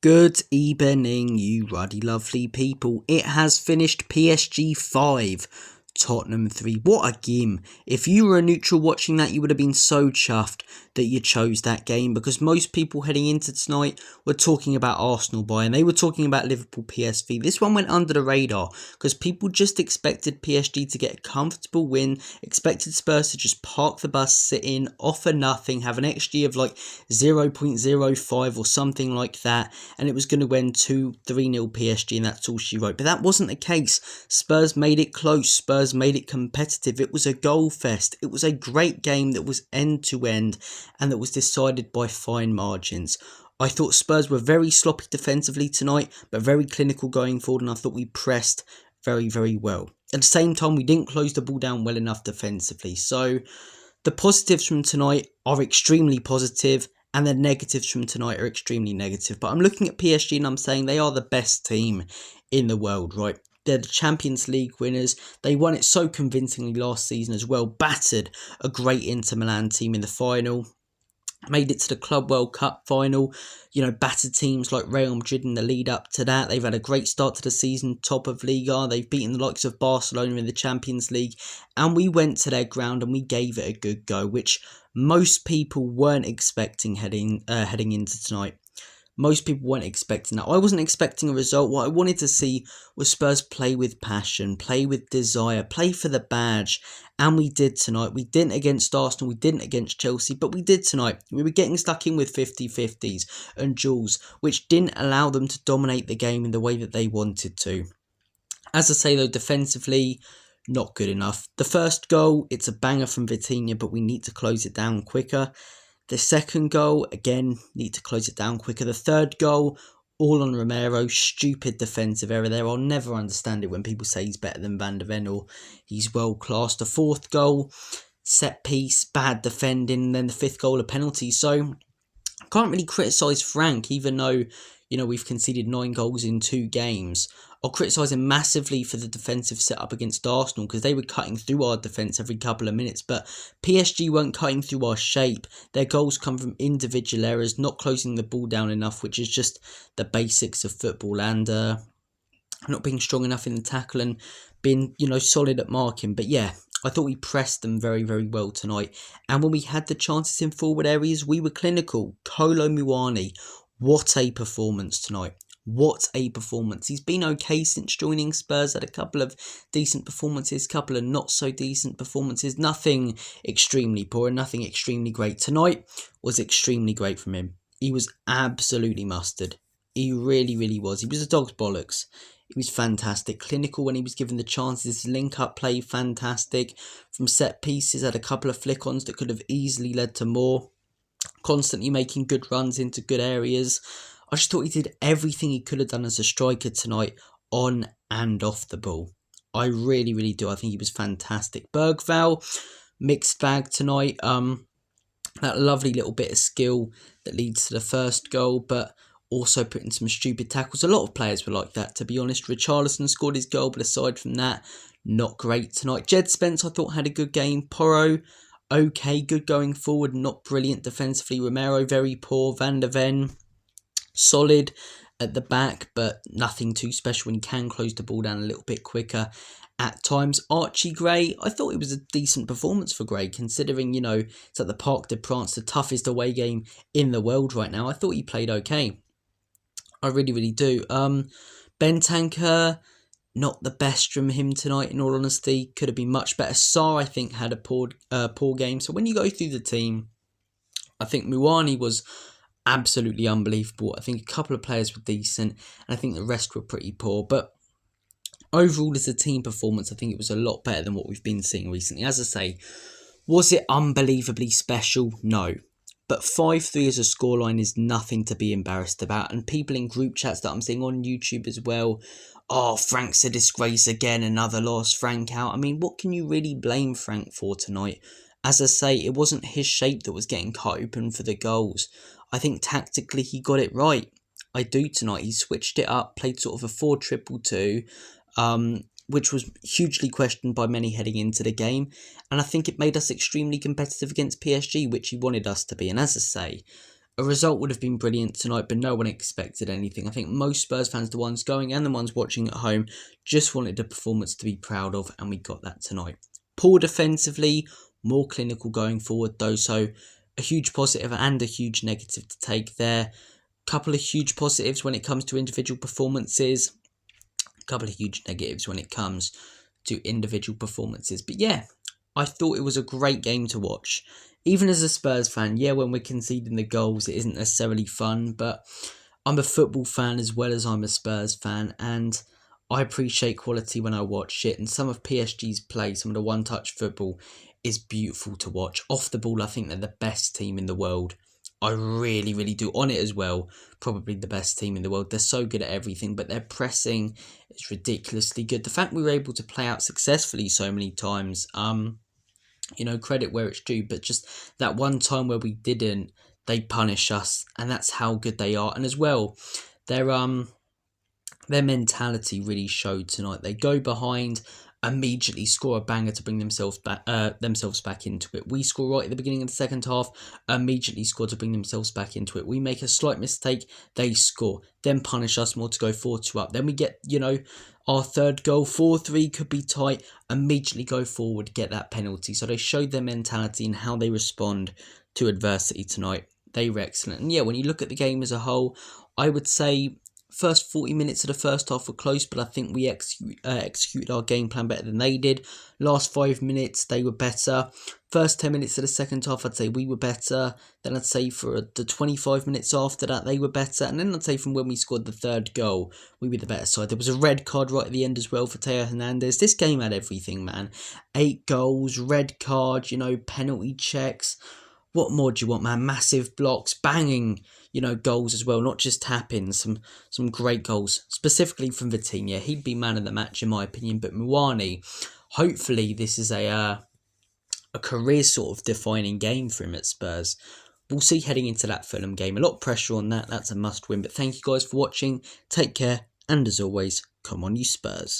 Good evening, you ruddy lovely people. It has finished PSG 5, Tottenham 3. What a game. If you were a neutral watching that, you would have been so chuffed that you chose that game, because most people heading into tonight were talking about Arsenal Bayern. They were talking about Liverpool PSV. This one went under the radar because people just expected PSG to get a comfortable win, expected Spurs to just park the bus, sit in, offer nothing, have an XG of like 0.05 or something like that, and it was going to end 2-3-0 PSG, and that's all she wrote. But that wasn't the case. Spurs made it close. Spurs made it competitive. It was a goal fest. It was a great game that was end to end and that was decided by fine margins. I thought Spurs were very sloppy defensively tonight, but very clinical going forward, and I thought we pressed very, very well. At the same time, we didn't close the ball down well enough defensively. So the positives from tonight are extremely positive, and the negatives from tonight are extremely negative. But I'm looking at PSG and I'm saying they are the best team in the world, right? They're the Champions League winners. They won it so convincingly last season as well. Battered a great Inter Milan team in the final. Made it to the Club World Cup final. You know, battered teams like Real Madrid in the lead up to that. They've had a great start to the season, top of Liga. They've beaten the likes of Barcelona in the Champions League. And we went to their ground and we gave it a good go, which most people weren't expecting heading into tonight. Most people weren't expecting that. I wasn't expecting a result. What I wanted to see was Spurs play with passion, play with desire, play for the badge. And we did tonight. We didn't against Arsenal, we didn't against Chelsea, but we did tonight. We were getting stuck in with 50-50s and duels, which didn't allow them to dominate the game in the way that they wanted to. As I say though, defensively, not good enough. The first goal, it's a banger from Vitinha, but we need to close it down quicker. The second goal, again, need to close it down quicker. The third goal, all on Romero. Stupid defensive error there. I'll never understand it when people say he's better than Van de Ven or he's world class. The fourth goal, set piece, bad defending. Then the fifth goal, a penalty. So I can't really criticise Frank, even though, you know, we've conceded 9 goals in 2 games. I'll criticise him massively for the defensive setup against Arsenal, because they were cutting through our defence every couple of minutes, but PSG weren't cutting through our shape. Their goals come from individual errors, not closing the ball down enough, which is just the basics of football, and not being strong enough in the tackle and being, you know, solid at marking. But yeah, I thought we pressed them very, very well tonight. And when we had the chances in forward areas, we were clinical. Kolo Muani, what a performance tonight. What a performance. He's been okay since joining Spurs, had a couple of decent performances, couple of not so decent performances. Nothing extremely poor and nothing extremely great. Tonight was extremely great from him. He was absolutely mustard. He really, really was. He was a dog's bollocks. He was fantastic. Clinical when he was given the chances. Link-up play, fantastic. From set pieces, had a couple of flick-ons that could have easily led to more. Constantly making good runs into good areas. I just thought he did everything he could have done as a striker tonight, on and off the ball. I really, really do. I think he was fantastic. Bergvall, mixed bag tonight. That lovely little bit of skill that leads to the first goal, but also putting some stupid tackles. A lot of players were like that, to be honest. Richarlison scored his goal, but aside from that, not great tonight. Jed Spence, I thought, had a good game. Porro, okay, good going forward, not brilliant defensively. Romero, very poor. Van de Ven, solid at the back, but nothing too special when you can close the ball down a little bit quicker at times. Archie Gray, I thought it was a decent performance for Gray, considering, you know, it's at the Parc des Princes, the toughest away game in the world right now. I thought he played okay. I really, really do. Bentancur, not the best from him tonight, in all honesty. Could have been much better. Sarr, I think, had a poor game. So when you go through the team, I think Muani was absolutely unbelievable. I think a couple of players were decent, and I think the rest were pretty poor. But overall, as a team performance, I think it was a lot better than what we've been seeing recently. As I say, was it unbelievably special? No. But 5-3 as a scoreline is nothing to be embarrassed about. And people in group chats that I'm seeing on YouTube as well, oh, Frank's a disgrace again, another loss, Frank out. I mean, what can you really blame Frank for tonight? As I say, it wasn't his shape that was getting cut open for the goals. I think tactically he got it right. I do tonight. He switched it up, played sort of a 4-2-2, which was hugely questioned by many heading into the game. And I think it made us extremely competitive against PSG, which he wanted us to be. And as I say, A result would have been brilliant tonight, but no one expected anything. I think most Spurs fans, the ones going and the ones watching at home, just wanted a performance to be proud of, and we got that tonight. Poor defensively, more clinical going forward though, so a huge positive and a huge negative to take there. Couple of huge positives when it comes to individual performances, a couple of huge negatives when it comes to individual performances. But yeah, I thought it was a great game to watch. Even as a Spurs fan, yeah, when we're conceding the goals, it isn't necessarily fun, but I'm a football fan as well as I'm a Spurs fan, and I appreciate quality when I watch it. And some of PSG's play, some of the one-touch football, is beautiful to watch. Off the ball, I think they're the best team in the world. I really, really do. On it as well, probably the best team in the world. They're so good at everything, but their pressing is ridiculously good. The fact we were able to play out successfully so many times, credit where it's due, but just that one time where we didn't, they punish us, and that's how good they are. And as well, their mentality really showed tonight. They go behind, immediately score a banger to bring themselves back into it. We score right at the beginning of the second half, immediately score to bring themselves back into it. We make a slight mistake, they score, then punish us more to go 4-2 up. Then we get, our third goal, 4-3, could be tight, immediately go forward, get that penalty. So they showed their mentality and how they respond to adversity tonight. They were excellent. And yeah, when you look at the game as a whole, I would say first 40 minutes of the first half were close, but I think we executed our game plan better than they did. Last 5 minutes, they were better. First 10 minutes of the second half, I'd say we were better. Then I'd say for the 25 minutes after that, they were better. And then I'd say from when we scored the third goal, we were the better side. There was a red card right at the end as well for Teo Hernandez. This game had everything, man. 8 goals, red card, penalty checks. What more do you want, man? Massive blocks, banging, goals as well, not just tap-ins, some great goals, specifically from Vitinha. He'd be man of the match in my opinion, but Muani, hopefully this is a career sort of defining game for him at Spurs. We'll see heading into that Fulham game. A lot of pressure on that, that's a must win, but thank you guys for watching, take care, and as always, come on you Spurs.